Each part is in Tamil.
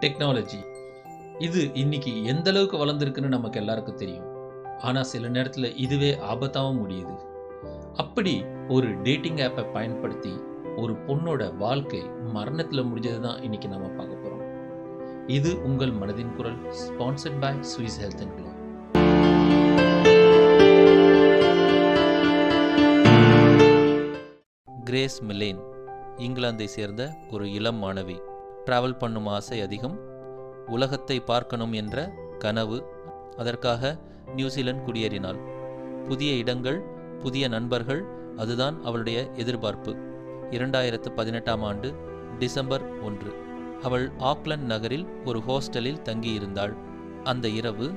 டெக்னாலஜி இது இன்னைக்கு எந்த அளவுக்கு வளர்ந்துருக்குன்னு நமக்கு எல்லாருக்கும் தெரியும். ஆனால் சில நேரத்தில் இதுவே ஆபத்தாகவும் முடியுது. அப்படி ஒரு டேட்டிங் ஆப்பை பயன்படுத்தி ஒரு பொண்ணோட வாழ்க்கை மரணத்தில் முடிஞ்சது தான் இன்னைக்கு நம்ம பார்க்க போகிறோம். இது உங்கள் மனதின் குரல், sponsored by Swiss health and glow. Grace Millane இங்கிலாந்தை சேர்ந்த ஒரு இளம் மாணவி. டிராவல் பண்ணும் ஆசை அதிகம், உலகத்தை பார்க்கணும் என்ற கனவு. அதற்காக நியூசிலாந்து குடியேறினாள். புதிய இடங்கள், புதிய நண்பர்கள், அதுதான் அவளுடைய எதிர்பார்ப்பு. 2018 ஆண்டு டிசம்பர் 1 அவள் ஆக்லண்ட் நகரில் ஒரு ஹோஸ்டலில் தங்கியிருந்தாள். அந்த இரவு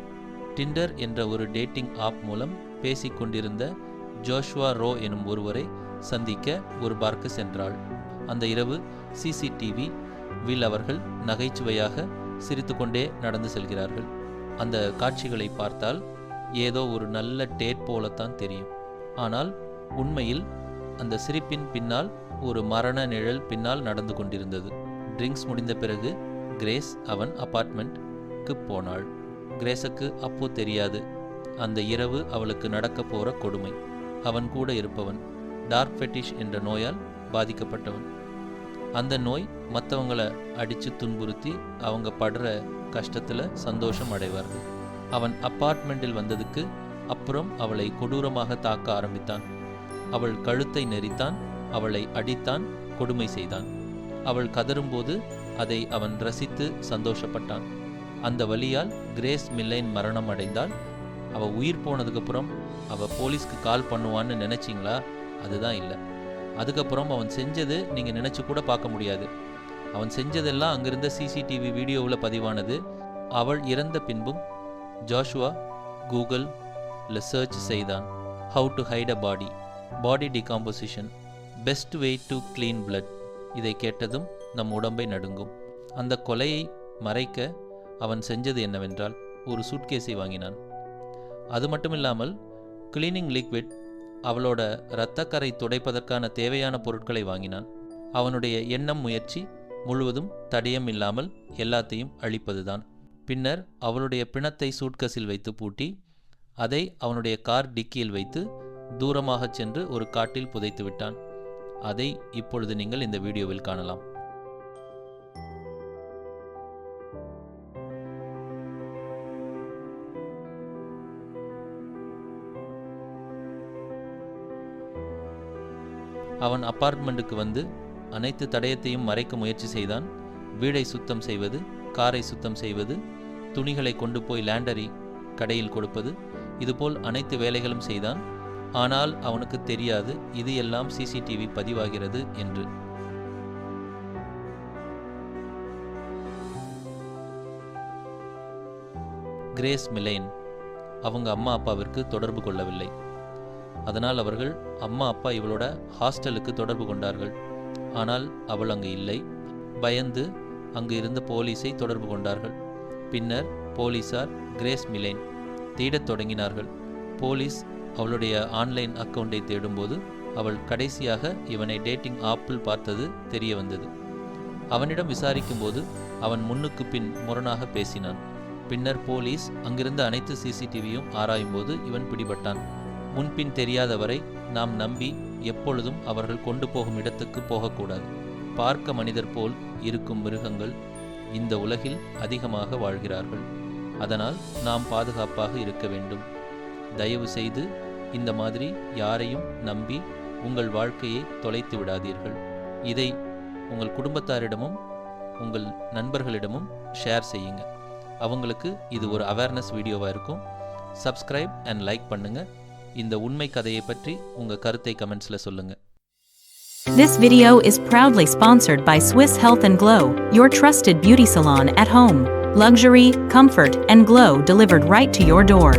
டிண்டர் என்ற ஒரு டேட்டிங் ஆப் மூலம் பேசிக் கொண்டிருந்த ஜோஷுவா ரோ எனும் ஒருவரை சந்திக்க ஒரு பார்க்கு சென்றாள். அந்த இரவு சிசிடிவி வில் அவர்கள் நகைச்சுவையாக சிரித்துக்கொண்டே நடந்து செல்கிறார்கள். அந்த காட்சிகளை பார்த்தால் ஏதோ ஒரு நல்ல டேட் போலத்தான் தெரியும். ஆனால் உண்மையில் அந்த சிரிப்பின் பின்னால் ஒரு மரண நிழல் பின்னால் நடந்து கொண்டிருந்தது. ட்ரிங்க்ஸ் முடிந்த பிறகு கிரேஸ் அவன் அபார்ட்மெண்ட்க்கு போனாள். கிரேஸுக்கு அப்போ தெரியாது அந்த இரவு அவளுக்கு நடக்க போற கொடுமை. அவன் கூட இருப்பவன் டார்க் ஃபெட்டிஷ் என்ற நோயால் பாதிக்கப்பட்டவன். அந்த நோய் மற்றவங்களை அடித்து துன்புறுத்தி அவங்க படுற கஷ்டத்தில் சந்தோஷம் அடைவார்கள். அவன் அப்பார்ட்மெண்ட்டில் வந்ததுக்கு அப்புறம் அவளை கொடூரமாக தாக்க ஆரம்பித்தான். அவள் கழுத்தை நெரித்தான், அவளை அடித்தான், கொடுமை செய்தான். அவள் கதறும்போது அதை அவன் ரசித்து சந்தோஷப்பட்டான். அந்த வலியால் கிரேஸ் மில்லேன் மரணம் அடைந்தால். அவள் உயிர் போனதுக்கப்புறம் அவள் போலீஸ்க்கு கால் பண்ணுவான்னு நினச்சிங்களா? அதுதான் இல்லை. அதுக்கப்புறம் அவன் செஞ்சது நீங்கள் நினச்சி கூட பார்க்க முடியாது. அவன் செஞ்சதெல்லாம் அங்கிருந்த சிசிடிவி வீடியோவில் பதிவானது. அவள் இறந்த பின்பும் ஜோஷுவா கூகுளில் சர்ச் செய்தான். How to hide a body, body decomposition, best way to clean blood. இதை கேட்டதும் நம் உடம்பை நடுங்கும். அந்த கொலையை மறைக்க அவன் செஞ்சது என்னவென்றால் ஒரு சூட்கேஸை வாங்கினான். அது மட்டுமில்லாமல் கிளீனிங் லிக்விட், அவளோட இரத்தக்கரை துடைப்பதற்கான தேவையான பொருட்களை வாங்கினான். அவனுடைய எண்ணம், முயற்சி முழுவதும் தடயம் இல்லாமல் எல்லாத்தையும் அழிப்பதுதான். பின்னர் அவளுடைய பிணத்தை சூட்கேஸில் வைத்து பூட்டி அதை அவனுடைய கார் டிக்கியில் வைத்து தூரமாக சென்று ஒரு காட்டில் புதைத்து விட்டான். அதை இப்பொழுது நீங்கள் இந்த வீடியோவில் காணலாம். அவன் அப்பார்ட்மெண்ட்டுக்கு வந்து அனைத்து தடயத்தையும் மறைக்க முயற்சி செய்தான். வீடை சுத்தம் செய்வது, காரை சுத்தம் செய்வது, துணிகளை கொண்டு போய் லாண்டரி கடையில் கொடுப்பது, இதுபோல் அனைத்து வேலைகளும் செய்தான். ஆனால் அவனுக்கு தெரியாது இது எல்லாம் சிசிடிவி பதிவாகிறது என்று. கிரேஸ் மில்லேன் அவங்க அம்மா அப்பாவிற்கு தொடர்பு கொள்ளவில்லை. அதனால் அவர்கள் அம்மா அப்பா இவளோட ஹாஸ்டலுக்கு தொடர்பு கொண்டார்கள். ஆனால் அவள் அங்கு இல்லை. பயந்து அங்கு இருந்த போலீஸை தொடர்பு கொண்டார்கள். பின்னர் போலீசார் கிரேஸ் மில்லேன் தேடத் தொடங்கினார்கள். போலீஸ் அவளுடைய ஆன்லைன் அக்கவுண்டை தேடும்போது அவள் கடைசியாக இவனை டேட்டிங் ஆப்பில் பார்த்தது தெரிய வந்தது. அவனிடம் விசாரிக்கும்போது அவன் முன்னுக்கு பின் முரணாக பேசினான். பின்னர் போலீஸ் அங்கிருந்த அனைத்து சிசிடிவியும் ஆராயும்போது இவன் பிடிபட்டான். முன்பின் தெரியாதவரை நாம் நம்பி எப்பொழுதும் அவர்கள் கொண்டு போகும் இடத்துக்கு போகக்கூடாது. பார்க்க மனிதர் போல் இருக்கும் மிருகங்கள் இந்த உலகில் அதிகமாக வாழ்கிறார்கள். அதனால் நாம் பாதுகாப்பாக இருக்க வேண்டும். தயவு செய்து இந்த மாதிரி யாரையும் நம்பி உங்கள் வாழ்க்கையை தொலைத்து விடாதீர்கள். இதை உங்கள் குடும்பத்தாரிடமும் உங்கள் நண்பர்களிடமும் ஷேர் செய்யுங்க. அவங்களுக்கு இது ஒரு அவேர்னஸ் வீடியோவாக இருக்கும். சப்ஸ்கிரைப் அண்ட் லைக் பண்ணுங்க. இந்த உண்மை கதையை பற்றி உங்க கருத்தை கமெண்ட்ஸ்ல சொல்லுங்க. This video is proudly sponsored by Swiss Health and Glow, your trusted beauty salon at home. Luxury, comfort, and glow delivered right to your door.